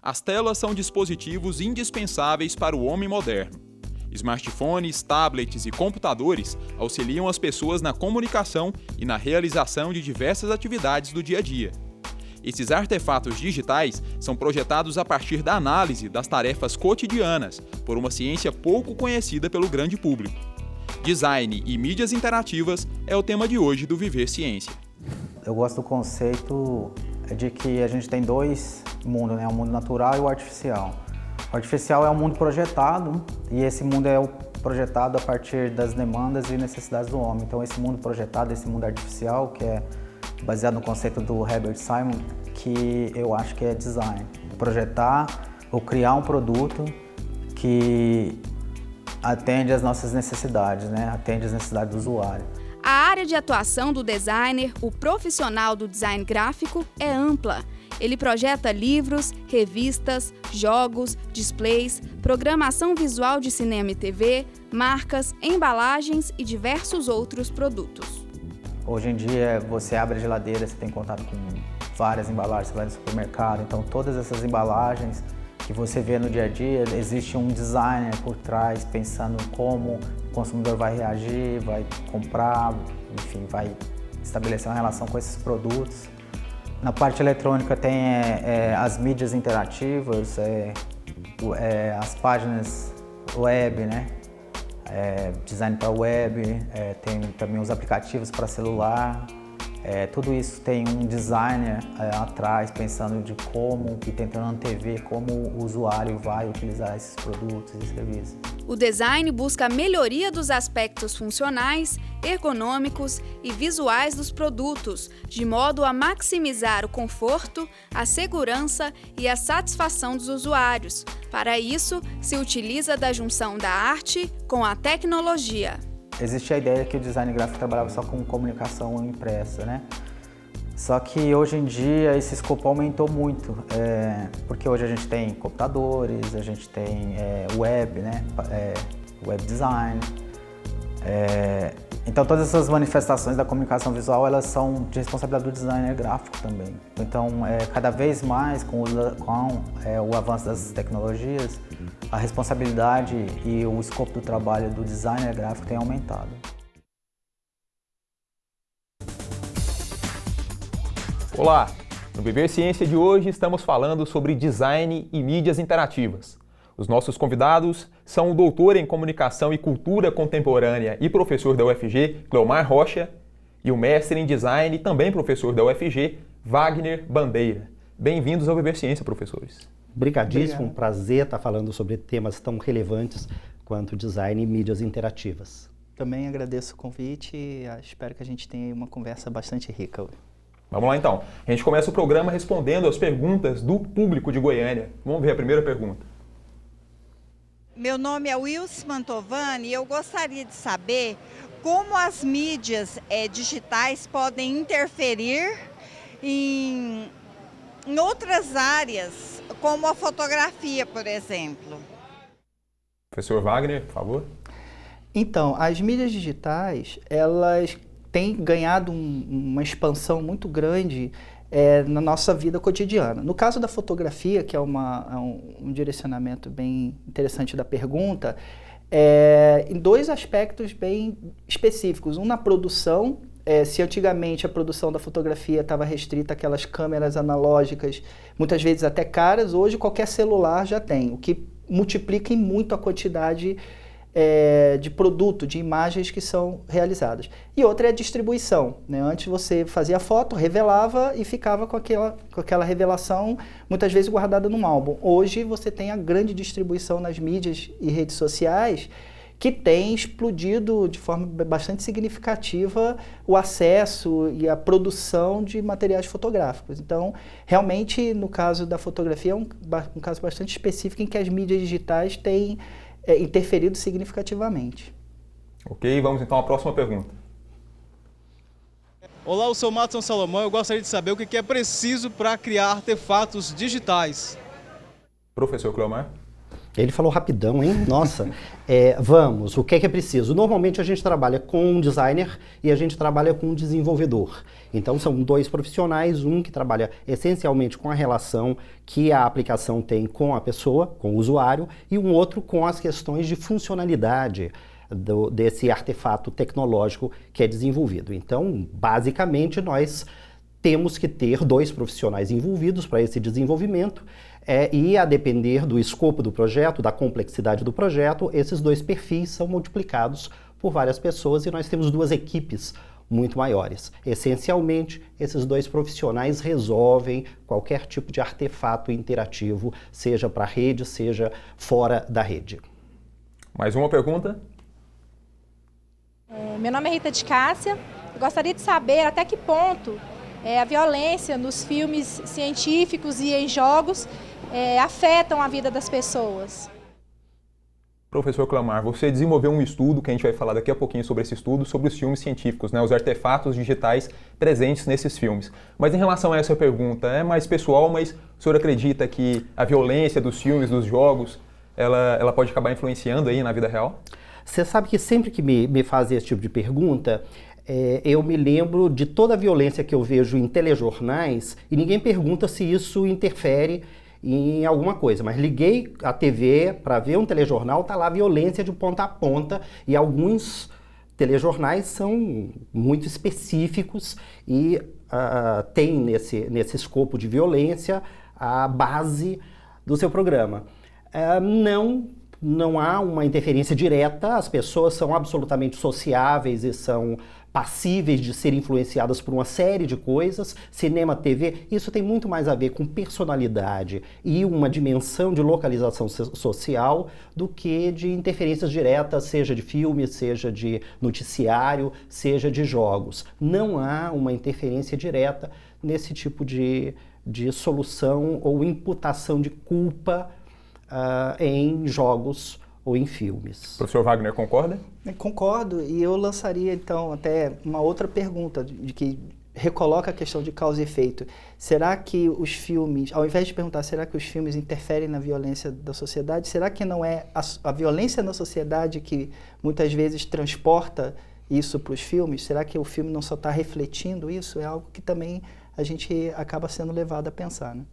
As telas são dispositivos indispensáveis para o homem moderno. Smartphones, tablets e computadores auxiliam as pessoas na comunicação e na realização de diversas atividades do dia a dia. Esses artefatos digitais são projetados a partir da análise das tarefas cotidianas, por uma ciência pouco conhecida pelo grande público. Design e mídias interativas é o tema de hoje do Viver Ciência. Eu gosto do conceito de que a gente tem dois mundos, né? O mundo natural e o artificial. O artificial é um mundo projetado e esse mundo é projetado a partir das demandas e necessidades do homem. Então esse mundo projetado, esse mundo artificial, que é baseado no conceito do Herbert Simon, que eu acho que é design. Projetar ou criar um produto que atende às nossas necessidades, né? Atende às necessidades do usuário. A área de atuação do designer, o profissional do design gráfico, é ampla. Ele projeta livros, revistas, jogos, displays, programação visual de cinema e TV, marcas, embalagens e diversos outros produtos. Hoje em dia, você abre a geladeira, você tem contato com várias embalagens, você vai no supermercado, então todas essas embalagens que você vê no dia a dia, existe um designer por trás, pensando como o consumidor vai reagir, vai comprar, enfim, vai estabelecer uma relação com esses produtos. Na parte eletrônica tem as mídias interativas, as páginas web, né? Design para web, tem também os aplicativos para celular. Tudo isso tem um designer atrás pensando de como e tentando antever como o usuário vai utilizar esses produtos e serviços. O design busca a melhoria dos aspectos funcionais, ergonômicos e visuais dos produtos, de modo a maximizar o conforto, a segurança e a satisfação dos usuários. Para isso, se utiliza da junção da arte com a tecnologia. Existe a ideia que o design gráfico trabalhava só com comunicação impressa, né? Só que hoje em dia esse escopo aumentou muito, porque hoje a gente tem computadores, a gente tem web, né? Web design. Então todas essas manifestações da comunicação visual, elas são de responsabilidade do designer gráfico também. Então cada vez mais com o avanço das tecnologias, a responsabilidade e o escopo do trabalho do designer gráfico tem aumentado. Olá! No Viver Ciência de hoje estamos falando sobre design e mídias interativas. Os nossos convidados são o doutor em Comunicação e Cultura Contemporânea e professor da UFG, Cleomar Rocha, e o mestre em Design e também professor da UFG, Wagner Bandeira. Bem-vindos ao Viver Ciência, professores. Obrigadíssimo, um prazer estar falando sobre temas tão relevantes quanto design e mídias interativas. Também agradeço o convite e espero que a gente tenha uma conversa bastante rica hoje. Vamos lá então. A gente começa o programa respondendo as perguntas do público de Goiânia. Vamos ver a primeira pergunta. Meu nome é Wilson Mantovani e eu gostaria de saber como as mídias digitais podem interferir em outras áreas, como a fotografia, por exemplo. Professor Wagner, por favor. Então, as mídias digitais, elas têm ganhado uma expansão muito grande na nossa vida cotidiana. No caso da fotografia, que é um direcionamento bem interessante da pergunta, em dois aspectos bem específicos. Um na produção, se antigamente a produção da fotografia estava restrita àquelas câmeras analógicas, muitas vezes até caras, hoje qualquer celular já tem, o que multiplica em muito a quantidade de produto, de imagens que são realizadas. E outra é a distribuição, né? Antes você fazia a foto, revelava e ficava com aquela revelação muitas vezes guardada num álbum. Hoje você tem a grande distribuição nas mídias e redes sociais que tem explodido de forma bastante significativa o acesso e a produção de materiais fotográficos. Então, realmente, no caso da fotografia, é um caso bastante específico em que as mídias digitais têm interferido significativamente. Ok, vamos então à próxima pergunta. Olá, eu sou o Matson Salomão. Eu gostaria de saber o que é preciso para criar artefatos digitais. Professor Cleomar. Ele falou rapidão, hein? Nossa. Vamos, o que é preciso? Normalmente a gente trabalha com um designer e a gente trabalha com um desenvolvedor. Então são dois profissionais, um que trabalha essencialmente com a relação que a aplicação tem com a pessoa, com o usuário, e um outro com as questões de funcionalidade desse artefato tecnológico que é desenvolvido. Então, basicamente, nós temos que ter dois profissionais envolvidos para esse desenvolvimento. E a depender do escopo do projeto, da complexidade do projeto, esses dois perfis são multiplicados por várias pessoas e nós temos duas equipes muito maiores. Essencialmente, esses dois profissionais resolvem qualquer tipo de artefato interativo, seja para a rede, seja fora da rede. Mais uma pergunta? Meu nome é Rita de Cássia. Eu gostaria de saber até que ponto a violência nos filmes científicos e em jogos afetam a vida das pessoas. Professor Clamar, você desenvolveu um estudo, que a gente vai falar daqui a pouquinho sobre esse estudo, sobre os filmes científicos, né, os artefatos digitais presentes nesses filmes. Mas em relação a essa pergunta, é mais pessoal, mas o senhor acredita que a violência dos filmes, dos jogos, ela pode acabar influenciando aí na vida real? Você sabe que sempre que me fazem esse tipo de pergunta, eu me lembro de toda a violência que eu vejo em telejornais e ninguém pergunta se isso interfere em alguma coisa, mas liguei a TV para ver um telejornal, tá lá violência de ponta a ponta e alguns telejornais são muito específicos e tem nesse escopo de violência a base do seu programa. Não há uma interferência direta, as pessoas são absolutamente sociáveis e são passíveis de ser influenciadas por uma série de coisas. Cinema, TV, isso tem muito mais a ver com personalidade e uma dimensão de localização social do que de interferências diretas, seja de filme, seja de noticiário, seja de jogos. Não há uma interferência direta nesse tipo de solução ou imputação de culpa em jogos ou em filmes. O professor Wagner concorda? Concordo, e eu lançaria então até uma outra pergunta de que recoloca a questão de causa e efeito. Será que os filmes, ao invés de perguntar será que os filmes interferem na violência da sociedade, será que não é a violência na sociedade que muitas vezes transporta isso para os filmes? Será que o filme não só está refletindo isso? É algo que também a gente acaba sendo levado a pensar, né?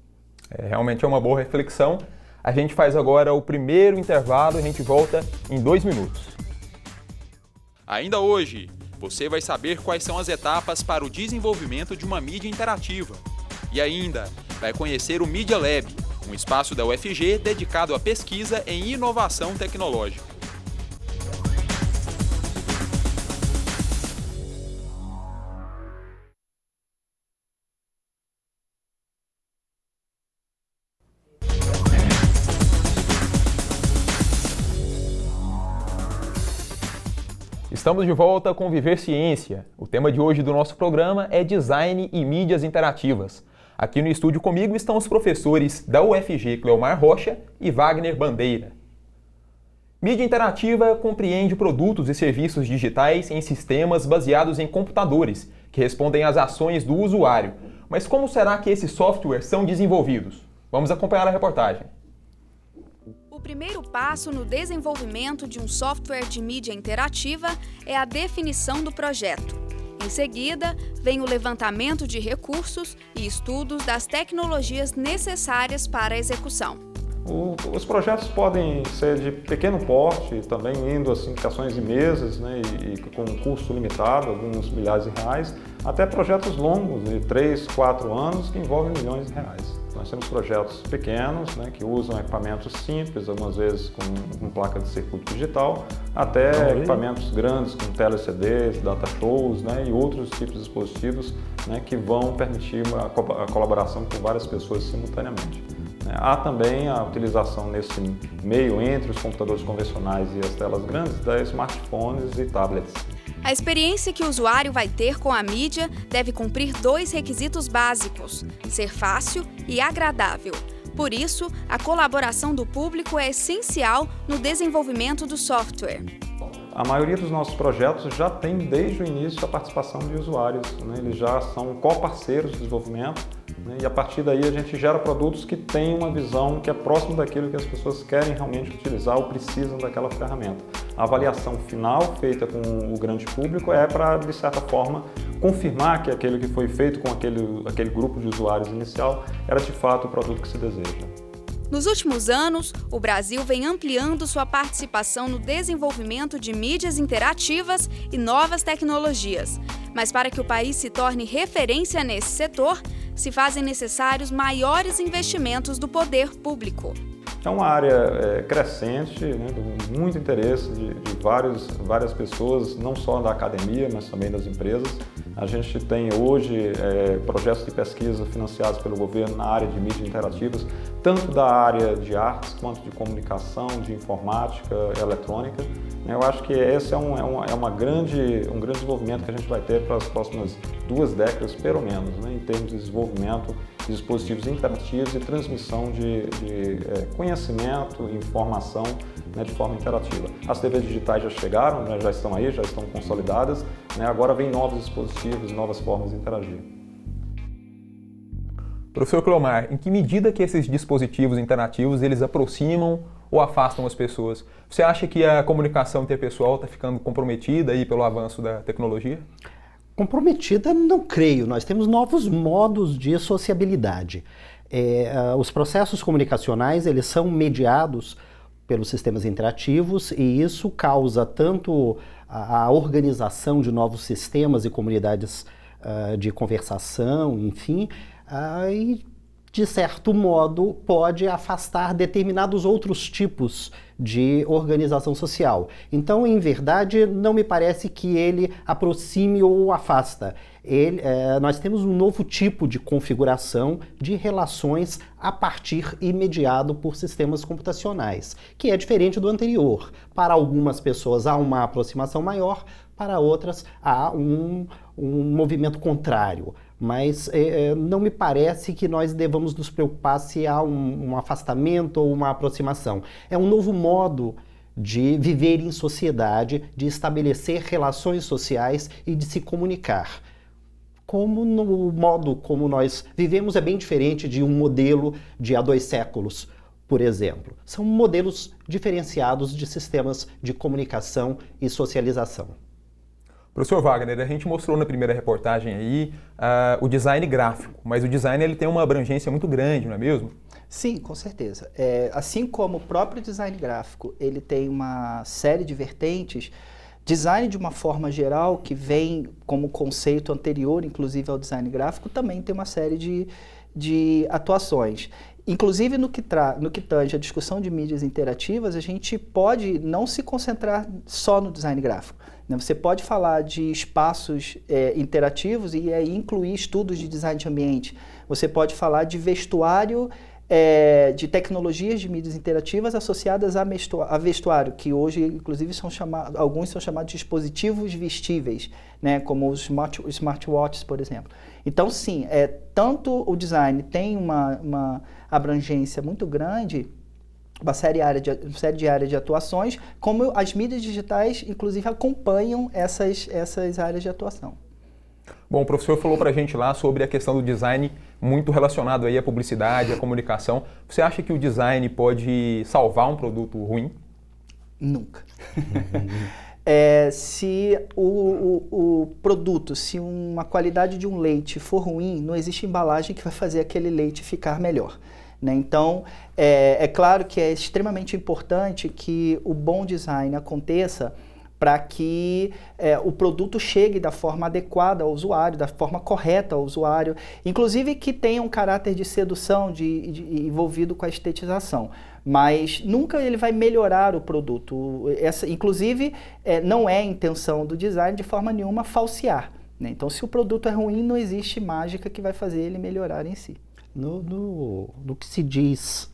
Realmente é uma boa reflexão. A gente faz agora o primeiro intervalo e a gente volta em 2 minutos. Ainda hoje, você vai saber quais são as etapas para o desenvolvimento de uma mídia interativa. E ainda, vai conhecer o Media Lab, um espaço da UFG dedicado à pesquisa em inovação tecnológica. Estamos de volta com Viver Ciência. O tema de hoje do nosso programa é Design e Mídias Interativas. Aqui no estúdio comigo estão os professores da UFG, Cleomar Rocha e Wagner Bandeira. Mídia interativa compreende produtos e serviços digitais em sistemas baseados em computadores, que respondem às ações do usuário. Mas como será que esses softwares são desenvolvidos? Vamos acompanhar a reportagem. O primeiro passo no desenvolvimento de um software de mídia interativa é a definição do projeto. Em seguida, vem o levantamento de recursos e estudos das tecnologias necessárias para a execução. Os projetos podem ser de pequeno porte, também indo assim, aplicações de mesas, né, e com um custo limitado, alguns milhares de reais, até projetos longos, de 3, 4 anos, que envolvem milhões de reais. Nós temos projetos pequenos, né, que usam equipamentos simples, algumas vezes com placa de circuito digital, até equipamentos grandes com tele-CDs, data shows, né, e outros tipos de dispositivos, né, que vão permitir a colaboração com várias pessoas simultaneamente. Há também a utilização nesse meio entre os computadores convencionais e as telas grandes de smartphones e tablets. A experiência que o usuário vai ter com a mídia deve cumprir 2 requisitos básicos: ser fácil e agradável. Por isso, a colaboração do público é essencial no desenvolvimento do software. A maioria dos nossos projetos já tem desde o início a participação de usuários, né? Eles já são co-parceiros do desenvolvimento, né? E a partir daí a gente gera produtos que têm uma visão que é próximo daquilo que as pessoas querem realmente utilizar ou precisam daquela ferramenta. A avaliação final feita com o grande público é para, de certa forma, confirmar que aquele que foi feito com aquele grupo de usuários inicial era de fato o produto que se deseja. Nos últimos anos, o Brasil vem ampliando sua participação no desenvolvimento de mídias interativas e novas tecnologias. Mas para que o país se torne referência nesse setor, se fazem necessários maiores investimentos do poder público. É uma área crescente, né, com muito interesse de várias pessoas, não só da academia, mas também das empresas. A gente tem hoje projetos de pesquisa financiados pelo governo na área de mídias interativas, tanto da área de artes, quanto de comunicação, de informática, eletrônica. Eu acho que esse é um grande desenvolvimento que a gente vai ter para as próximas 2 décadas, pelo menos, né, em termos de desenvolvimento de dispositivos interativos e transmissão de conhecimento e informação, né, de forma interativa. As TVs digitais já chegaram, né, já estão aí, já estão consolidadas, né, agora vem novos dispositivos, novas formas de interagir. Professor Cleomar, em que medida que esses dispositivos interativos eles aproximam ou afastam as pessoas? Você acha que a comunicação interpessoal está ficando comprometida aí pelo avanço da tecnologia? Comprometida, não creio. Nós temos novos modos de sociabilidade. Os processos comunicacionais eles são mediados pelos sistemas interativos e isso causa tanto a organização de novos sistemas e comunidades de conversação, enfim, e de certo modo pode afastar determinados outros tipos de organização social. Então, em verdade, não me parece que ele aproxime ou afasta. Nós temos um novo tipo de configuração de relações a partir e mediado por sistemas computacionais, que é diferente do anterior. Para algumas pessoas há uma aproximação maior, para outras há um movimento contrário. Mas não me parece que nós devamos nos preocupar se há um afastamento ou uma aproximação. É um novo modo de viver em sociedade, de estabelecer relações sociais e de se comunicar. Como no modo como nós vivemos é bem diferente de um modelo de há 2 séculos, por exemplo. São modelos diferenciados de sistemas de comunicação e socialização. Professor Wagner, a gente mostrou na primeira reportagem aí o design gráfico, mas o design ele tem uma abrangência muito grande, não é mesmo? Sim, com certeza. Assim como o próprio design gráfico, ele tem uma série de vertentes, design de uma forma geral, que vem como conceito anterior, inclusive ao design gráfico, também tem uma série de atuações. Inclusive no que tange a discussão de mídias interativas, a gente pode não se concentrar só no design gráfico. Você pode falar de espaços interativos e aí incluir estudos de design de ambiente. Você pode falar de vestuário, de tecnologias de mídias interativas associadas a vestuário, que hoje, inclusive, alguns são chamados de dispositivos vestíveis, né, como os smartwatches, por exemplo. Então, sim, tanto o design tem uma abrangência muito grande, uma série de áreas de atuações, como as mídias digitais, inclusive, acompanham essas áreas de atuação. Bom, o professor falou para a gente lá sobre a questão do design muito relacionado aí à publicidade, à comunicação. Você acha que o design pode salvar um produto ruim? Nunca. Se o produto, se uma qualidade de um leite for ruim, não existe embalagem que vai fazer aquele leite ficar melhor. Né? Então, é claro que é extremamente importante que o bom design aconteça para que o produto chegue da forma adequada ao usuário, da forma correta ao usuário, inclusive que tenha um caráter de sedução envolvido com a estetização. Mas nunca ele vai melhorar o produto. Inclusive, não é a intenção do design de forma nenhuma falsear. Né? Então, se o produto é ruim, não existe mágica que vai fazer ele melhorar em si. No que se diz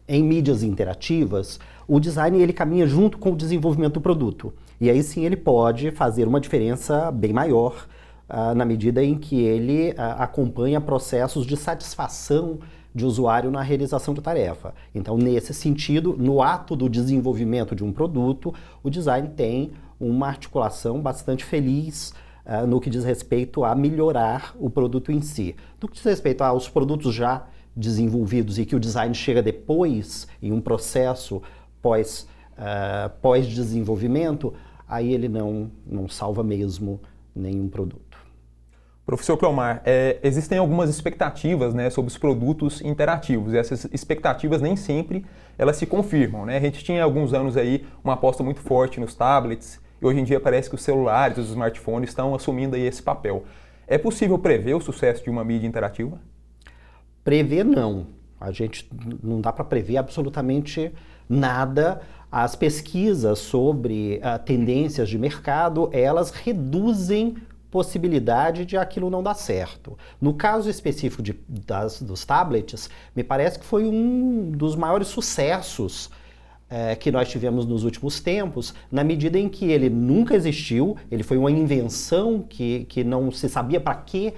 em mídias interativas, o design ele caminha junto com o desenvolvimento do produto. E aí sim ele pode fazer uma diferença bem maior na medida em que ele acompanha processos de satisfação de usuário na realização de tarefa. Então, nesse sentido, no ato do desenvolvimento de um produto, o design tem uma articulação bastante feliz no que diz respeito a melhorar o produto em si. No que diz respeito aos produtos já desenvolvidos e que o design chega depois, em um processo pós-desenvolvimento, aí ele não salva mesmo nenhum produto. Professor Cleomar, existem algumas expectativas, né, sobre os produtos interativos, e essas expectativas nem sempre elas se confirmam, né? A gente tinha há alguns anos aí uma aposta muito forte nos tablets, e hoje em dia parece que os celulares, os smartphones estão assumindo aí esse papel. É possível prever o sucesso de uma mídia interativa? Prever não. A gente não dá para prever absolutamente nada. As pesquisas sobre tendências de mercado, elas reduzem possibilidade de aquilo não dar certo. No caso específico dos tablets, me parece que foi um dos maiores sucessos que nós tivemos nos últimos tempos, na medida em que ele nunca existiu, ele foi uma invenção que não se sabia para que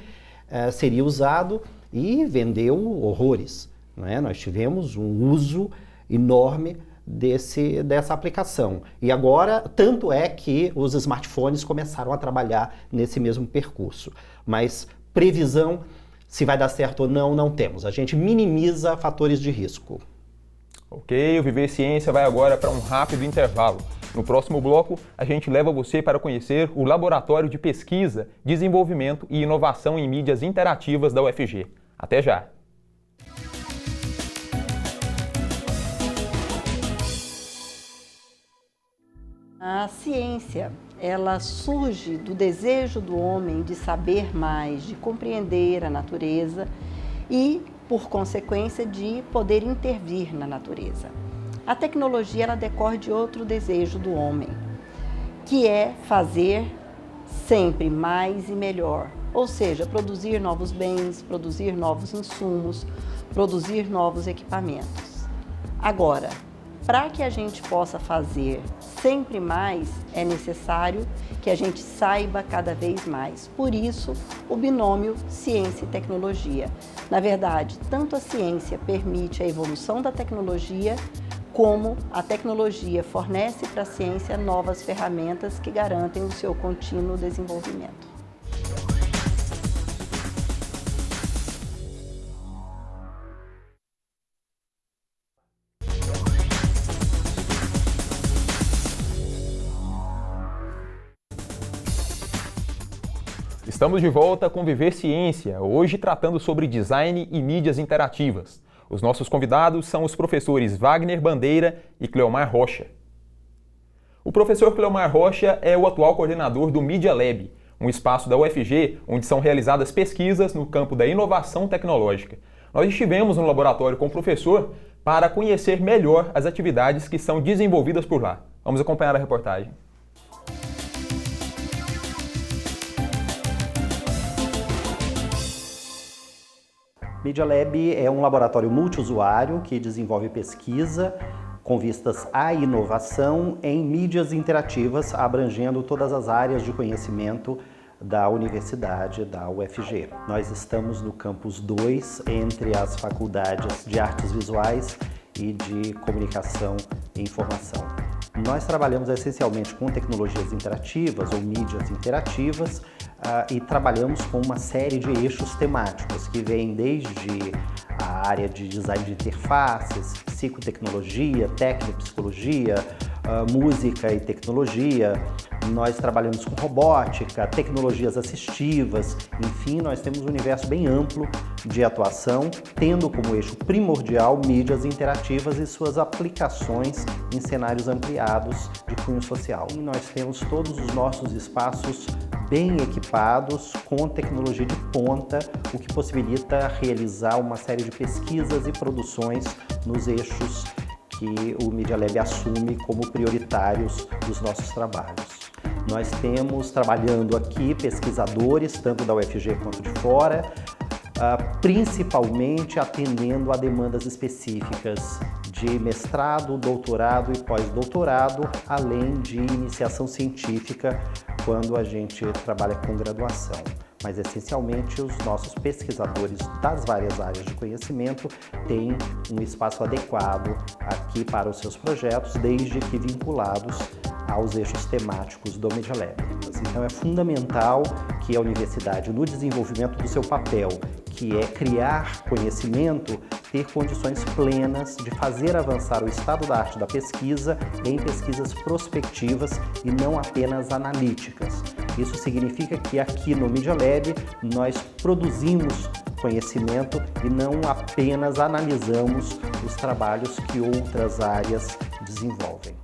seria usado e vendeu horrores, né? Nós tivemos um uso enorme dessa aplicação. E agora, tanto é que os smartphones começaram a trabalhar nesse mesmo percurso. Mas previsão, se vai dar certo ou não, não temos. A gente minimiza fatores de risco. Ok, o Viver Ciência vai agora para um rápido intervalo. No próximo bloco, a gente leva você para conhecer o Laboratório de Pesquisa, Desenvolvimento e Inovação em Mídias Interativas da UFG. Até já! A ciência, ela surge do desejo do homem de saber mais, de compreender a natureza e, por consequência, de poder intervir na natureza. A tecnologia, ela decorre de outro desejo do homem, que é fazer sempre mais e melhor, ou seja, produzir novos bens, produzir novos insumos, produzir novos equipamentos. Agora, para que a gente possa fazer sempre mais, é necessário que a gente saiba cada vez mais. Por isso, o binômio ciência e tecnologia. Na verdade, tanto a ciência permite a evolução da tecnologia, como a tecnologia fornece para a ciência novas ferramentas que garantem o seu contínuo desenvolvimento. Estamos de volta com Viver Ciência, hoje tratando sobre design e mídias interativas. Os nossos convidados são os professores Wagner Bandeira e Cleomar Rocha. O professor Cleomar Rocha é o atual coordenador do Media Lab, um espaço da UFG onde são realizadas pesquisas no campo da inovação tecnológica. Nós estivemos no laboratório com o professor para conhecer melhor as atividades que são desenvolvidas por lá. Vamos acompanhar a reportagem. Media Lab é um laboratório multiusuário que desenvolve pesquisa com vistas à inovação em mídias interativas, abrangendo todas as áreas de conhecimento da Universidade da UFG. Nós estamos no campus 2, entre as faculdades de Artes Visuais e de Comunicação e Informação. Nós trabalhamos essencialmente com tecnologias interativas ou mídias interativas e trabalhamos com uma série de eixos temáticos que vêm desde a área de design de interfaces, psicotecnologia, tecnopsicologia, música e tecnologia. Nós trabalhamos com robótica, tecnologias assistivas, enfim, nós temos um universo bem amplo de atuação, tendo como eixo primordial mídias interativas e suas aplicações em cenários ampliados de cunho social. E nós temos todos os nossos espaços bem equipados com tecnologia de ponta, o que possibilita realizar uma série de pesquisas e produções nos eixos que o Media Lab assume como prioritários dos nossos trabalhos. Nós temos trabalhando aqui pesquisadores, tanto da UFG quanto de fora, principalmente atendendo a demandas específicas de mestrado, doutorado e pós-doutorado, além de iniciação científica quando a gente trabalha com graduação. Mas essencialmente os nossos pesquisadores das várias áreas de conhecimento têm um espaço adequado aqui para os seus projetos, desde que vinculados aos eixos temáticos do Media Lab. Então é fundamental que a universidade, no desenvolvimento do seu papel, que é criar conhecimento, ter condições plenas de fazer avançar o estado da arte da pesquisa em pesquisas prospectivas e não apenas analíticas. Isso significa que aqui no Media Lab nós produzimos conhecimento e não apenas analisamos os trabalhos que outras áreas desenvolvem.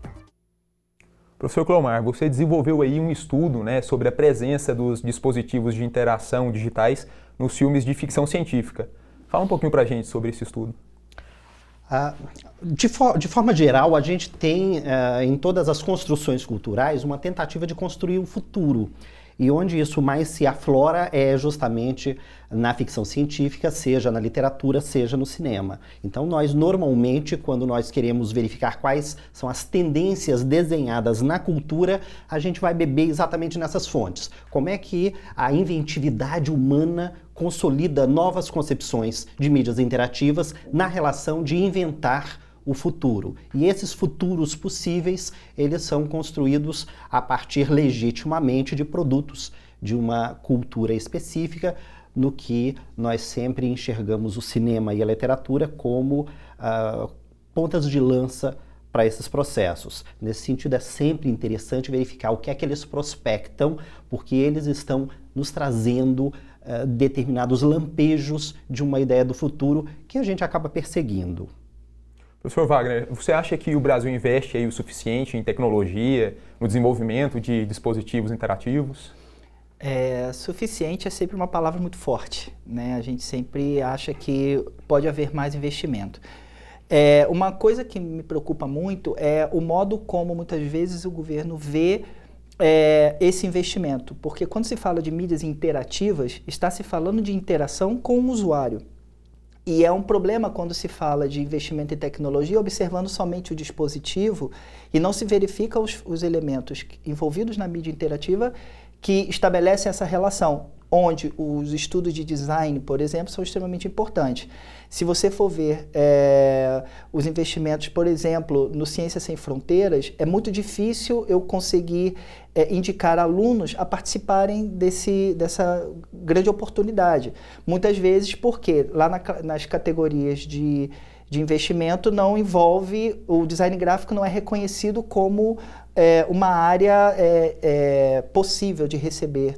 Professor Cleomar, você desenvolveu aí um estudo, né, sobre a presença dos dispositivos de interação digitais nos filmes de ficção científica. Fala um pouquinho para a gente sobre esse estudo. De forma geral, a gente tem em todas as construções culturais uma tentativa de construir o futuro. E onde isso mais se aflora é justamente na ficção científica, seja na literatura, seja no cinema. Então nós normalmente, quando nós queremos verificar quais são as tendências desenhadas na cultura, a gente vai beber exatamente nessas fontes. Como é que a inventividade humana consolida novas concepções de mídias interativas na relação de inventar o futuro. E esses futuros possíveis, eles são construídos a partir legitimamente de produtos de uma cultura específica, no que nós sempre enxergamos o cinema e a literatura como pontas de lança para esses processos. Nesse sentido, é sempre interessante verificar o que é que eles prospectam, porque eles estão nos trazendo determinados lampejos de uma ideia do futuro que a gente acaba perseguindo. Professor Wagner, você acha que o Brasil investe aí o suficiente em tecnologia, no desenvolvimento de dispositivos interativos? Suficiente é sempre uma palavra muito forte, né? A gente sempre acha que pode haver mais investimento. Uma coisa que me preocupa muito é o modo como muitas vezes o governo vê esse investimento, porque quando se fala de mídias interativas, está se falando de interação com o usuário. E é um problema quando se fala de investimento em tecnologia observando somente o dispositivo e não se verifica os elementos envolvidos na mídia interativa que estabelecem essa relação, onde os estudos de design, por exemplo, são extremamente importantes. Se você for ver os investimentos, por exemplo, no Ciências Sem Fronteiras, é muito difícil eu conseguir indicar alunos a participarem dessa grande oportunidade. Muitas vezes porque lá nas categorias de investimento não envolve, o design gráfico não é reconhecido como uma área possível de receber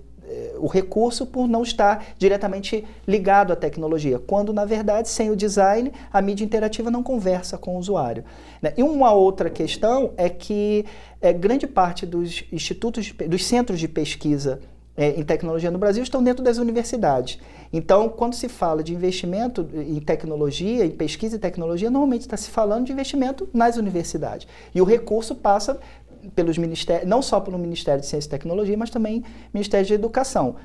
o recurso por não estar diretamente ligado à tecnologia, quando, na verdade, sem o design, a mídia interativa não conversa com o usuário. E uma outra questão é que grande parte dos dos centros de pesquisa em tecnologia no Brasil estão dentro das universidades. Então, quando se fala de investimento em tecnologia, em pesquisa e tecnologia, normalmente está se falando de investimento nas universidades. E o recurso passa pelos ministérios, não só pelo Ministério de Ciência e Tecnologia, mas também Ministério de Educação.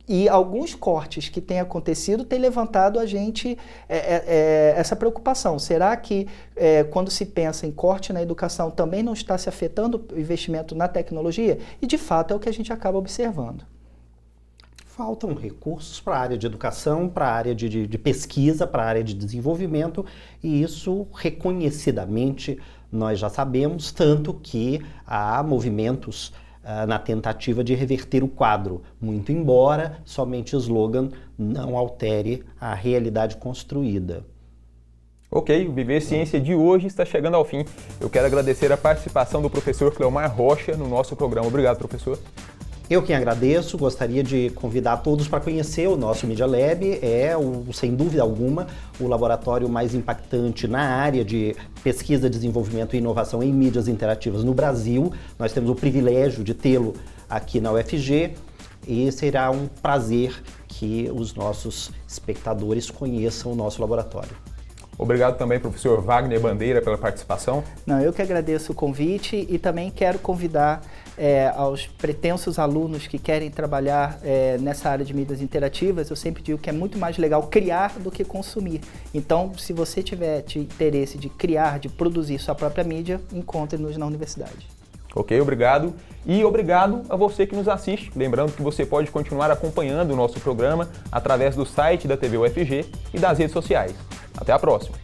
E alguns cortes que têm acontecido têm levantado a gente essa preocupação. Será que quando se pensa em corte na educação também não está se afetando o investimento na tecnologia? E de fato é o que a gente acaba observando. Faltam recursos para a área de educação, para a área de pesquisa, para a área de desenvolvimento, e isso reconhecidamente nós já sabemos, tanto que há movimentos na tentativa de reverter o quadro, muito embora somente o slogan não altere a realidade construída. Ok, o Viver Ciência de hoje está chegando ao fim. Eu quero agradecer a participação do professor Cleomar Rocha no nosso programa. Obrigado, professor. Eu quem agradeço, gostaria de convidar todos para conhecer o nosso Media Lab, sem dúvida alguma, o laboratório mais impactante na área de pesquisa, desenvolvimento e inovação em mídias interativas no Brasil. Nós temos o privilégio de tê-lo aqui na UFG e será um prazer que os nossos espectadores conheçam o nosso laboratório. Obrigado também, professor Wagner Bandeira, pela participação. Não, eu que agradeço o convite e também quero convidar aos pretensos alunos que querem trabalhar nessa área de mídias interativas. Eu sempre digo que é muito mais legal criar do que consumir. Então, se você tiver interesse de criar, de produzir sua própria mídia, encontre-nos na universidade. Ok, obrigado. E obrigado a você que nos assiste. Lembrando que você pode continuar acompanhando o nosso programa através do site da TV UFG e das redes sociais. Até a próxima!